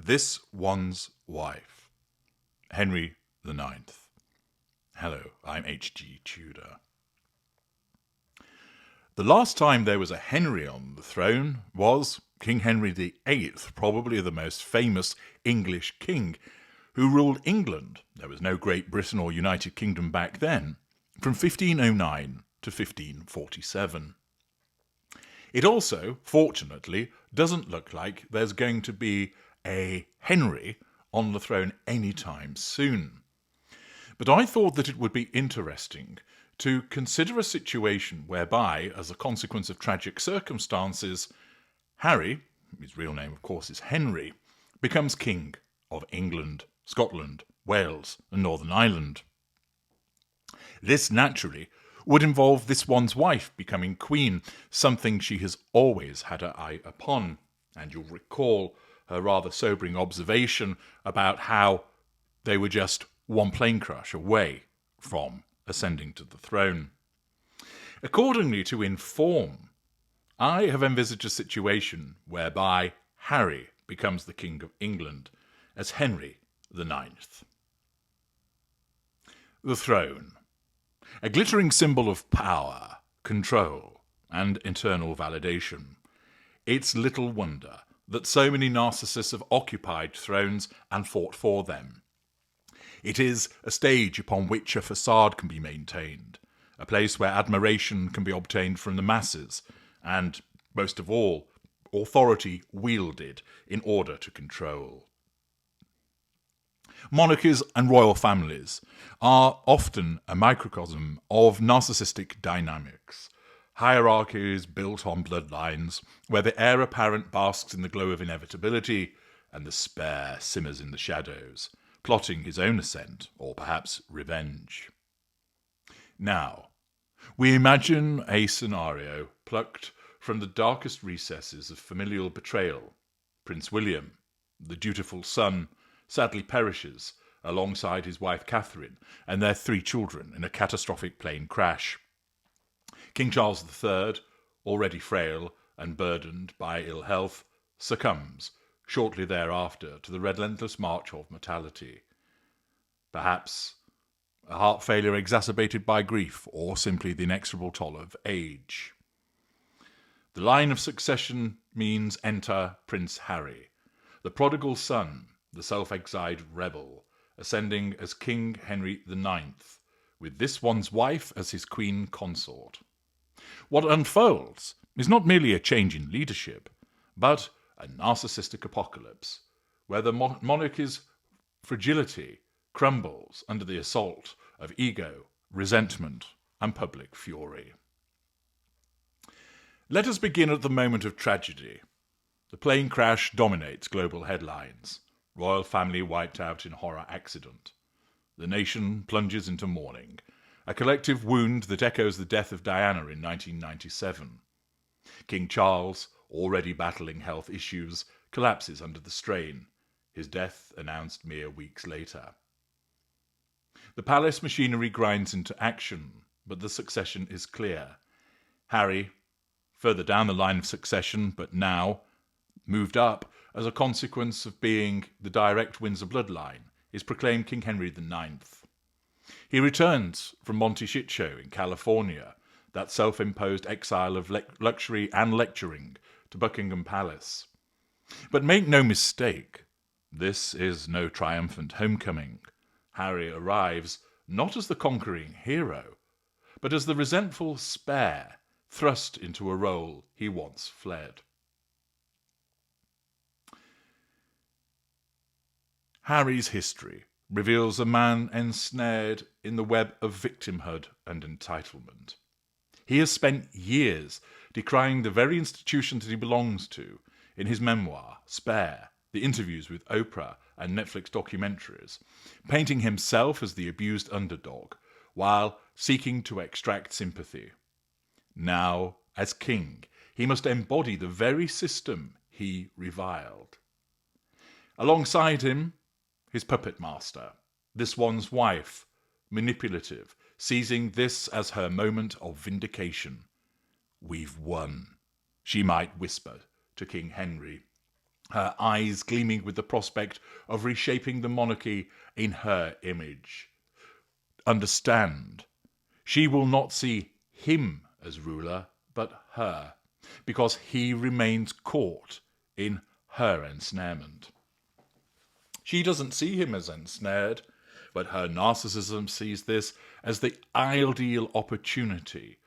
This One's Wife. Henry IX. Hello, I'm H.G. Tudor. The last time there was a Henry on the throne was King Henry VIII, probably the most famous English king, who ruled England, there was no Great Britain or United Kingdom back then, from 1509 to 1547. It also, fortunately, doesn't look like there's going to be a Henry on the throne anytime soon. But I thought that it would be interesting to consider a situation whereby, as a consequence of tragic circumstances, Harry, his real name of course is Henry, becomes King of England, Scotland, Wales and Northern Ireland. This naturally would involve this one's wife becoming queen, something she has always had her eye upon. And you'll recall her rather sobering observation about how they were just one plane crash away from ascending to the throne. Accordingly, to inform, I have envisaged a situation whereby Harry becomes the King of England as Henry IX. The throne. A glittering symbol of power, control, and internal validation. It's little wonder that so many narcissists have occupied thrones and fought for them. It is a stage upon which a facade can be maintained, a place where admiration can be obtained from the masses, and, most of all, authority wielded in order to control. Monarchies and royal families are often a microcosm of narcissistic dynamics. Hierarchies built on bloodlines, where the heir apparent basks in the glow of inevitability, and the spare simmers in the shadows, plotting his own ascent, or perhaps revenge. Now, we imagine a scenario plucked from the darkest recesses of familial betrayal. Prince William, the dutiful son, sadly perishes alongside his wife Catherine and their 3 children in a catastrophic plane crash. King Charles III, already frail and burdened by ill health, succumbs shortly thereafter to the relentless march of mortality. Perhaps a heart failure exacerbated by grief, or simply the inexorable toll of age. The line of succession means enter Prince Harry, the prodigal son, the self-exiled rebel, ascending as King Henry IX, with this one's wife as his queen consort. What unfolds is not merely a change in leadership, but a narcissistic apocalypse, where the monarchy's fragility crumbles under the assault of ego, resentment, and public fury. Let us begin at the moment of tragedy. The plane crash dominates global headlines. Royal family wiped out in horror accident. The nation plunges into mourning, a collective wound that echoes the death of Diana in 1997. King Charles, already battling health issues, collapses under the strain, his death announced mere weeks later. The palace machinery grinds into action, but the succession is clear. Harry, further down the line of succession, but now moved up as a consequence of being the direct Windsor bloodline, is proclaimed King Henry IX. He returns from Monte Shitshow in California, that self-imposed exile of luxury and lecturing, to Buckingham Palace. But make no mistake, this is no triumphant homecoming. Harry arrives not as the conquering hero, but as the resentful spare thrust into a role he once fled. Harry's history reveals a man ensnared in the web of victimhood and entitlement. He has spent years decrying the very institutions that he belongs to in his memoir, Spare, the interviews with Oprah and Netflix documentaries, painting himself as the abused underdog while seeking to extract sympathy. Now, as king, he must embody the very system he reviled. Alongside him, his puppet master, this one's wife, manipulative, seizing this as her moment of vindication. "We've won," she might whisper to King Henry. her eyes gleaming with the prospect of reshaping the monarchy in her image. Understand, she will not see him as ruler, but her, because he remains caught in her ensnarement. She doesn't see him as ensnared, but her narcissism sees this as the ideal opportunity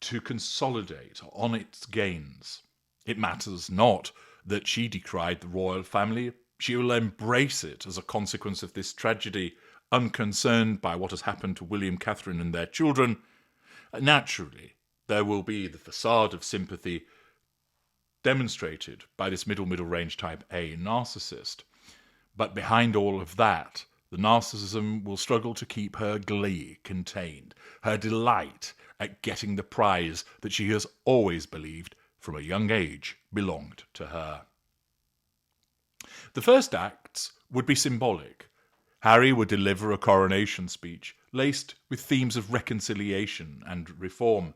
to consolidate on its gains. It matters not that she decried the royal family. She will embrace it as a consequence of this tragedy, unconcerned by what has happened to William, Catherine, and their children. Naturally, there will be the facade of sympathy demonstrated by this middle range type A narcissist. But behind all of that, the narcissism will struggle to keep her glee contained, her delight at getting the prize that she has always believed from a young age belonged to her. The first acts would be symbolic. Harry would deliver a coronation speech laced with themes of reconciliation and reform,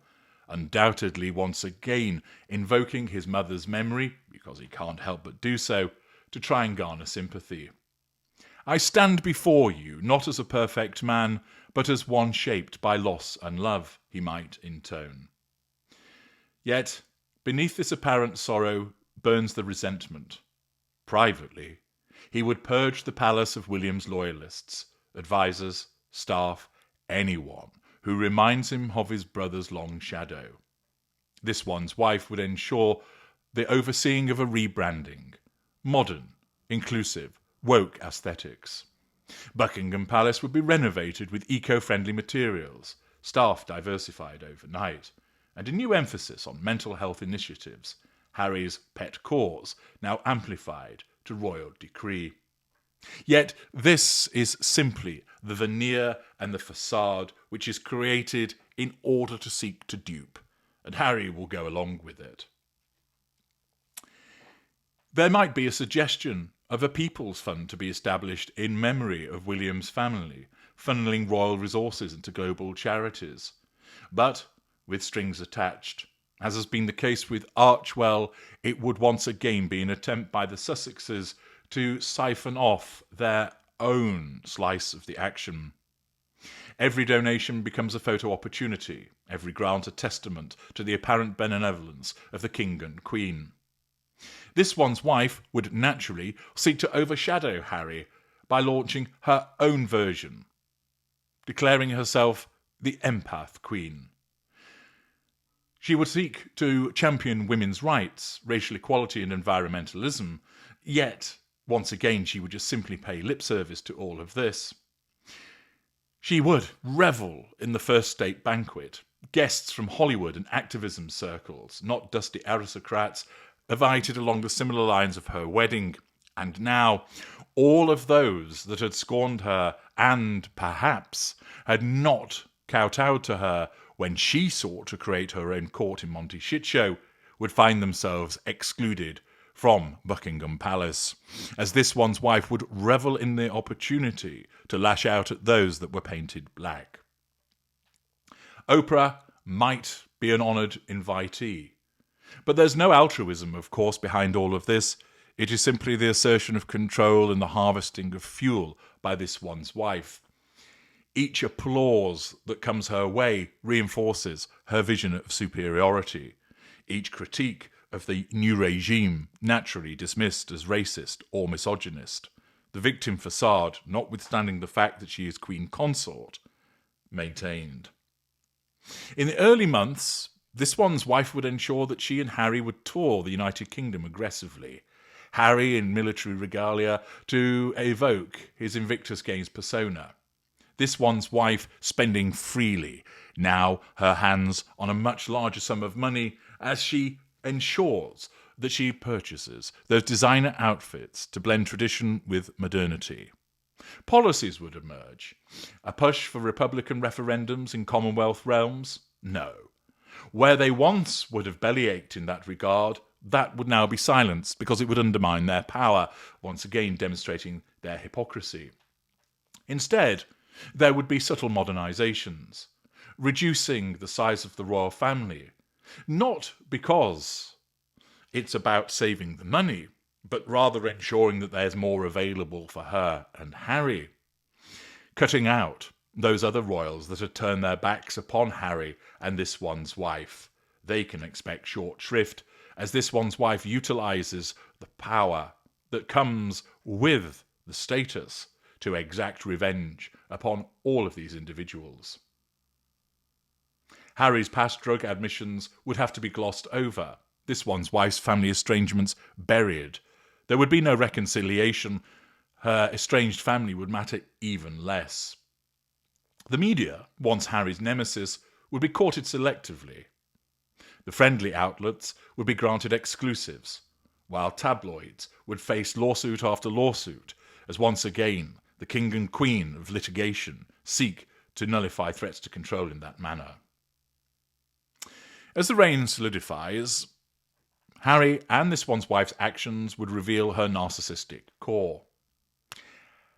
undoubtedly once again invoking his mother's memory, because he can't help but do so, to try and garner sympathy. I stand before you not as a perfect man, but as one shaped by loss and love, he might intone. Yet, beneath this apparent sorrow burns the resentment. Privately, he would purge the palace of William's loyalists, advisers, staff, anyone who reminds him of his brother's long shadow. This one's wife would ensure the overseeing of a rebranding, modern, inclusive, woke aesthetics. Buckingham Palace would be renovated with eco-friendly materials, staff diversified overnight, and a new emphasis on mental health initiatives, Harry's pet cause, now amplified to royal decree. Yet this is simply the veneer and the facade which is created in order to seek to dupe, and Harry will go along with it. There might be a suggestion of a people's fund to be established in memory of William's family, funneling royal resources into global charities, but with strings attached. As has been the case with Archewell, it would once again be an attempt by the Sussexes to siphon off their own slice of the action. Every donation becomes a photo opportunity, every grant a testament to the apparent benevolence of the king and queen. This one's wife would naturally seek to overshadow Harry by launching her own version, declaring herself the empath queen. She would seek to champion women's rights, racial equality and environmentalism, yet, once again, she would just simply pay lip service to all of this. She would revel in the first state banquet. Guests from Hollywood and activism circles, not dusty aristocrats, invited along the similar lines of her wedding. And now, all of those that had scorned her and, perhaps, had not kowtowed to her when she sought to create her own court in Monty Shitshow, would find themselves excluded from Buckingham Palace, as this one's wife would revel in the opportunity to lash out at those that were painted black. Oprah might be an honoured invitee, but there's no altruism, of course, behind all of this. It is simply the assertion of control and the harvesting of fuel by this one's wife. Each applause that comes her way reinforces her vision of superiority. Each critique of the new regime naturally dismissed as racist or misogynist. The victim facade, notwithstanding the fact that she is queen consort, maintained. In the early months, this one's wife would ensure that she and Harry would tour the United Kingdom aggressively. Harry in military regalia to evoke his Invictus Games persona. This one's wife spending freely, now her hands on a much larger sum of money as she ensures that she purchases those designer outfits to blend tradition with modernity. Policies would emerge. A push for Republican referendums in Commonwealth realms? No. Where they once would have bellyached in that regard, that would now be silenced because it would undermine their power, once again demonstrating their hypocrisy. Instead, there would be subtle modernizations, reducing the size of the royal family, not because it's about saving the money, but rather ensuring that there's more available for her and Harry, cutting out those other royals that had turned their backs upon Harry and this one's wife. They can expect short shrift, as this one's wife utilises the power that comes with the status to exact revenge upon all of these individuals. Harry's past drug admissions would have to be glossed over, this one's wife's family estrangements buried. There would be no reconciliation. Her estranged family would matter even less. The media, once Harry's nemesis, would be courted selectively. The friendly outlets would be granted exclusives, while tabloids would face lawsuit after lawsuit, as once again the king and queen of litigation seek to nullify threats to control in that manner. As the reign solidifies, Harry and this one's wife's actions would reveal her narcissistic core.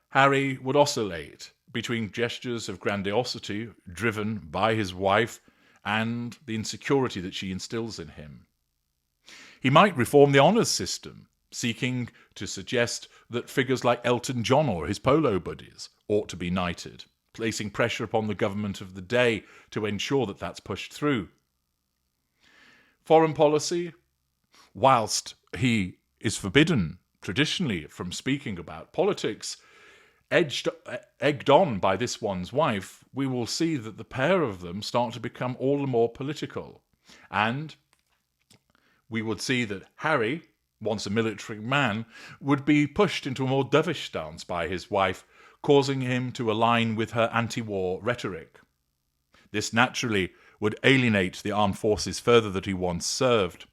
Harry would oscillate between gestures of grandiosity driven by his wife and the insecurity that she instills in him. He might reform the honours system, seeking to suggest that figures like Elton John or his polo buddies ought to be knighted, placing pressure upon the government of the day to ensure that that's pushed through. Foreign policy, whilst he is forbidden traditionally from speaking about politics, egged on by this one's wife, we will see that the pair of them start to become all the more political. And we would see that Harry, once a military man, would be pushed into a more dovish stance by his wife, causing him to align with her anti-war rhetoric. This naturally would alienate the armed forces further that he once served.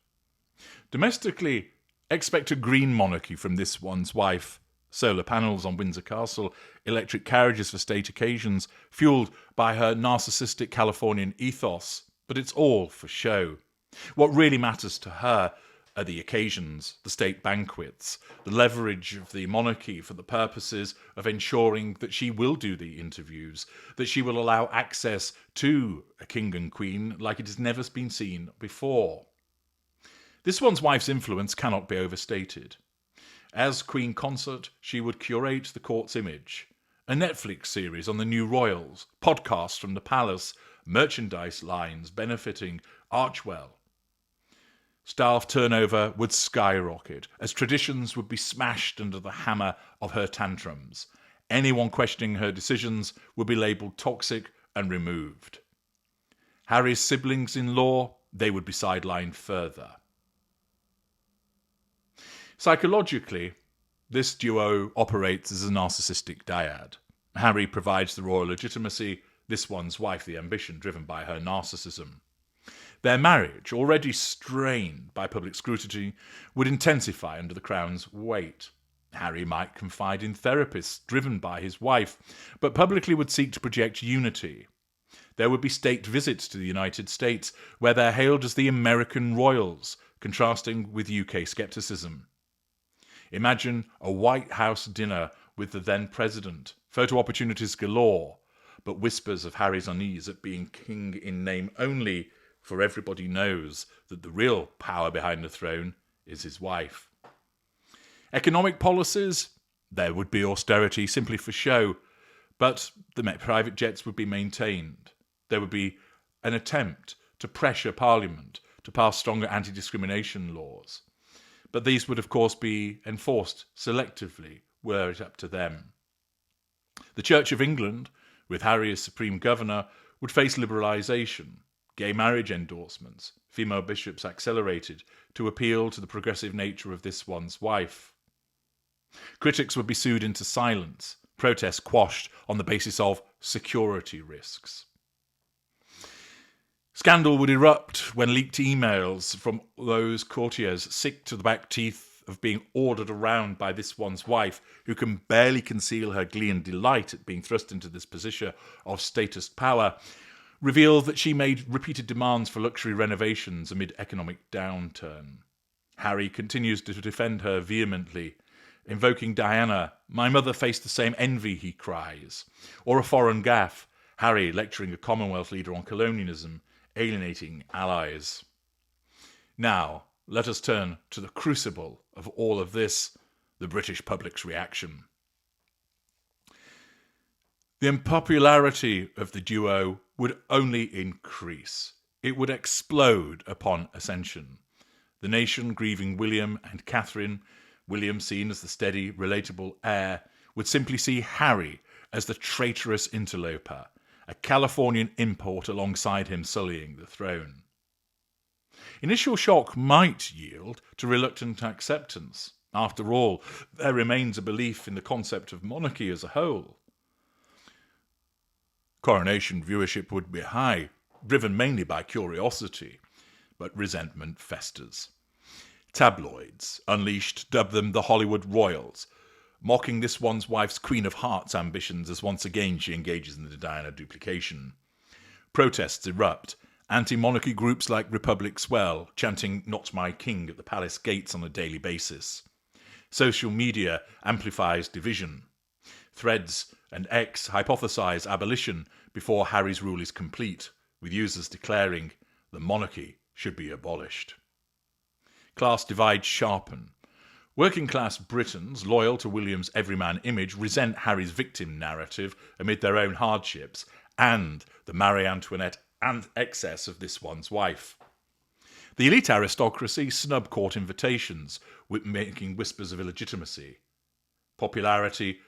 Domestically, expect a green monarchy from this one's wife. Solar panels on Windsor Castle, electric carriages for state occasions, fueled by her narcissistic Californian ethos. But it's all for show. What really matters to her are the occasions, the state banquets, the leverage of the monarchy for the purposes of ensuring that she will do the interviews, that she will allow access to a king and queen like it has never been seen before. This one's wife's influence cannot be overstated. As Queen Consort, she would curate the court's image. A Netflix series on the new royals, podcasts from the palace, merchandise lines benefiting Archwell. Staff turnover would skyrocket, as traditions would be smashed under the hammer of her tantrums. Anyone questioning her decisions would be labelled toxic and removed. Harry's siblings-in-law, they would be sidelined further. Psychologically, this duo operates as a narcissistic dyad. Harry provides the royal legitimacy, this one's wife the ambition driven by her narcissism. Their marriage, already strained by public scrutiny, would intensify under the crown's weight. Harry might confide in therapists driven by his wife, but publicly would seek to project unity. There would be state visits to the United States, where they're hailed as the American royals, contrasting with UK scepticism. Imagine a White House dinner with the then president, photo opportunities galore, but whispers of Harry's unease at being king in name only, for everybody knows that the real power behind the throne is his wife. Economic policies, there would be austerity simply for show, but the private jets would be maintained. There would be an attempt to pressure Parliament to pass stronger anti-discrimination laws. But these would, of course, be enforced selectively, were it up to them. The Church of England, with Harry as Supreme Governor, would face liberalisation, gay marriage endorsements, female bishops accelerated to appeal to the progressive nature of this one's wife. Critics would be sued into silence, protests quashed on the basis of security risks. Scandal would erupt when leaked emails from those courtiers sick to the back teeth of being ordered around by this one's wife, who can barely conceal her glee and delight at being thrust into this position of status power, reveal that she made repeated demands for luxury renovations amid economic downturn. Harry continues to defend her vehemently, invoking Diana. "My mother faced the same envy," he cries. Or a foreign gaffe, Harry lecturing a Commonwealth leader on colonialism, alienating allies. Now, let us turn to the crucible of all of this, the British public's reaction. The unpopularity of the duo would only increase. It would explode upon ascension. The nation grieving William and Catherine, William seen as the steady, relatable heir, would simply see Harry as the traitorous interloper, a Californian import alongside him sullying the throne. Initial shock might yield to reluctant acceptance. After all, there remains a belief in the concept of monarchy as a whole. Coronation viewership would be high, driven mainly by curiosity, but resentment festers. Tabloids, unleashed, dubbed them the Hollywood Royals, mocking this one's wife's Queen of Hearts ambitions as once again she engages in the Diana duplication. Protests erupt. Anti-monarchy groups like Republic swell, chanting "Not my king" at the palace gates on a daily basis. Social media amplifies division. Threads and X hypothesize abolition before Harry's rule is complete, with users declaring the monarchy should be abolished. Class divides sharpen. Working-class Britons, loyal to William's everyman image, resent Harry's victim narrative amid their own hardships and the Marie Antoinette and excess of this one's wife. The elite aristocracy snub court invitations, making whispers of illegitimacy. Popularity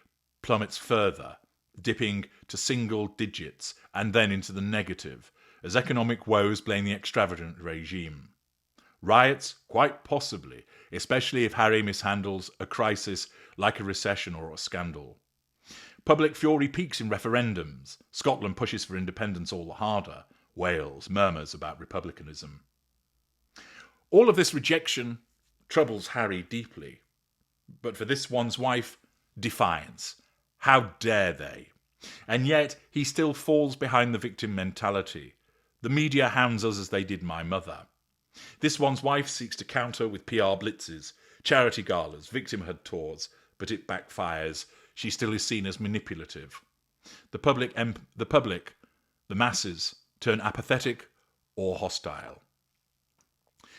plummets further, dipping to single digits and then into the negative, as economic woes blame the extravagant regime. Riots, quite possibly, especially if Harry mishandles a crisis like a recession or a scandal. Public fury peaks in referendums. Scotland pushes for independence all the harder. Wales murmurs about republicanism. All of this rejection troubles Harry deeply. But for this one's wife, defiance. How dare they? And yet he still falls behind the victim mentality. The media hounds us as they did my mother. This one's wife seeks to counter with PR blitzes, charity galas, victimhood tours, but it backfires. She still is seen as manipulative. The public, the masses, turn apathetic or hostile.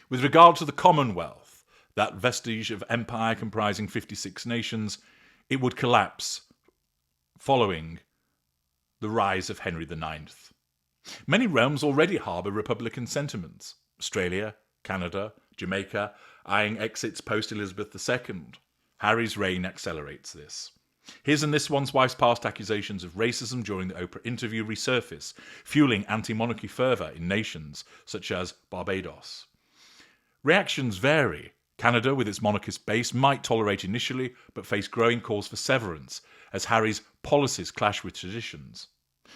With regard to the Commonwealth, that vestige of empire comprising 56 nations, it would collapse following the rise of Henry IX. Many realms already harbour republican sentiments. Australia, Canada, Jamaica, eyeing exits post-Elizabeth II. Harry's reign accelerates this. His and this one's wife's past accusations of racism during the Oprah interview resurface, fueling anti-monarchy fervour in nations such as Barbados. Reactions vary. Canada, with its monarchist base, might tolerate initially, but face growing calls for severance, as Harry's policies clash with traditions.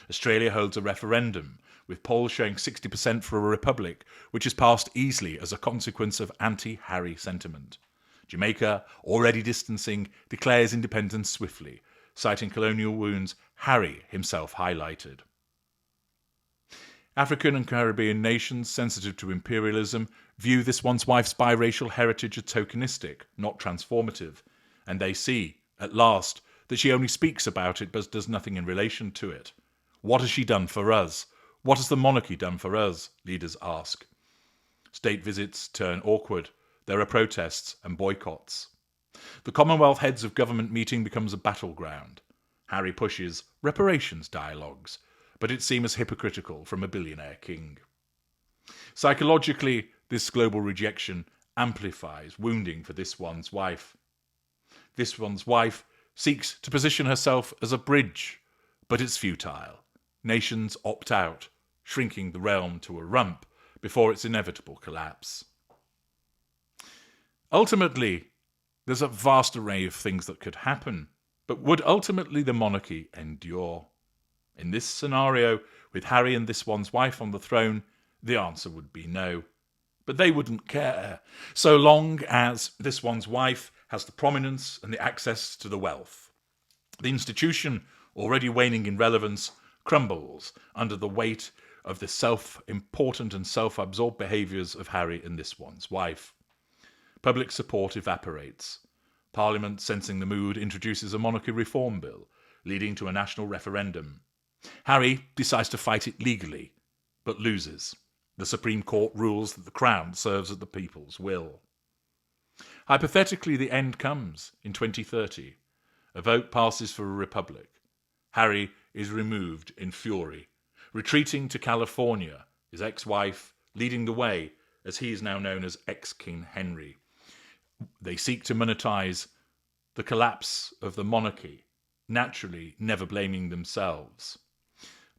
Australia holds a referendum, with polls showing 60% for a republic, which is passed easily as a consequence of anti-Harry sentiment. Jamaica, already distancing, declares independence swiftly, citing colonial wounds Harry himself highlighted. African and Caribbean nations, sensitive to imperialism, view this once wife's biracial heritage as tokenistic, not transformative, and they see, at last, that she only speaks about it but does nothing in relation to it. What has she done for us? What has the monarchy done for us? Leaders ask. State visits turn awkward. There are protests and boycotts. The Commonwealth Heads of Government meeting becomes a battleground. Harry pushes reparations dialogues, but it seems hypocritical from a billionaire king. Psychologically, this global rejection amplifies wounding for this one's wife. This one's wife seeks to position herself as a bridge, but it's futile. Nations opt out, shrinking the realm to a rump before its inevitable collapse. Ultimately, there's a vast array of things that could happen, but would ultimately the monarchy endure? In this scenario, with Harry and this one's wife on the throne, the answer would be no. But they wouldn't care, so long as this one's wife has the prominence and the access to the wealth. The institution, already waning in relevance, crumbles under the weight of the self-important and self-absorbed behaviours of Harry and this one's wife. Public support evaporates. Parliament, sensing the mood, introduces a monarchy reform bill, leading to a national referendum. Harry decides to fight it legally, but loses. The Supreme Court rules that the Crown serves at the people's will. Hypothetically, the end comes in 2030. A vote passes for a republic. Harry is removed in fury, retreating to California, his ex-wife leading the way as he is now known as ex-King Henry. They seek to monetize the collapse of the monarchy, naturally never blaming themselves.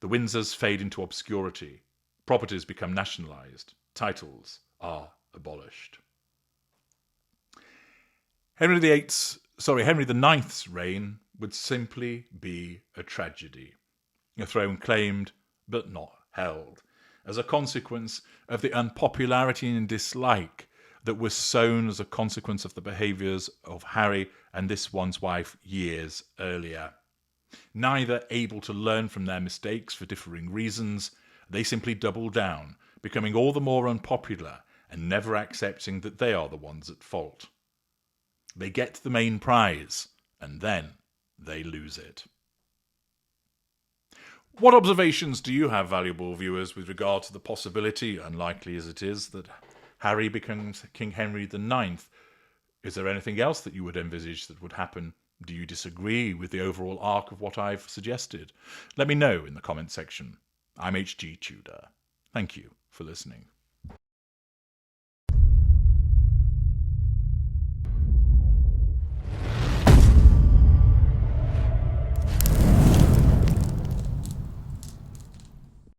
The Windsors fade into obscurity. Properties become nationalized. Titles are abolished. Henry the Ninth's reign would simply be a tragedy. A throne claimed, but not held, as a consequence of the unpopularity and dislike that was sown as a consequence of the behaviours of Harry and this one's wife years earlier. Neither able to learn from their mistakes for differing reasons, they simply double down, becoming all the more unpopular and never accepting that they are the ones at fault. They get the main prize, and then they lose it. What observations do you have, valuable viewers, with regard to the possibility, unlikely as it is, that Harry becomes King Henry the Ninth? Is there anything else that you would envisage that would happen? Do you disagree with the overall arc of what I've suggested? Let me know in the comment section. I'm HG Tudor. Thank you for listening.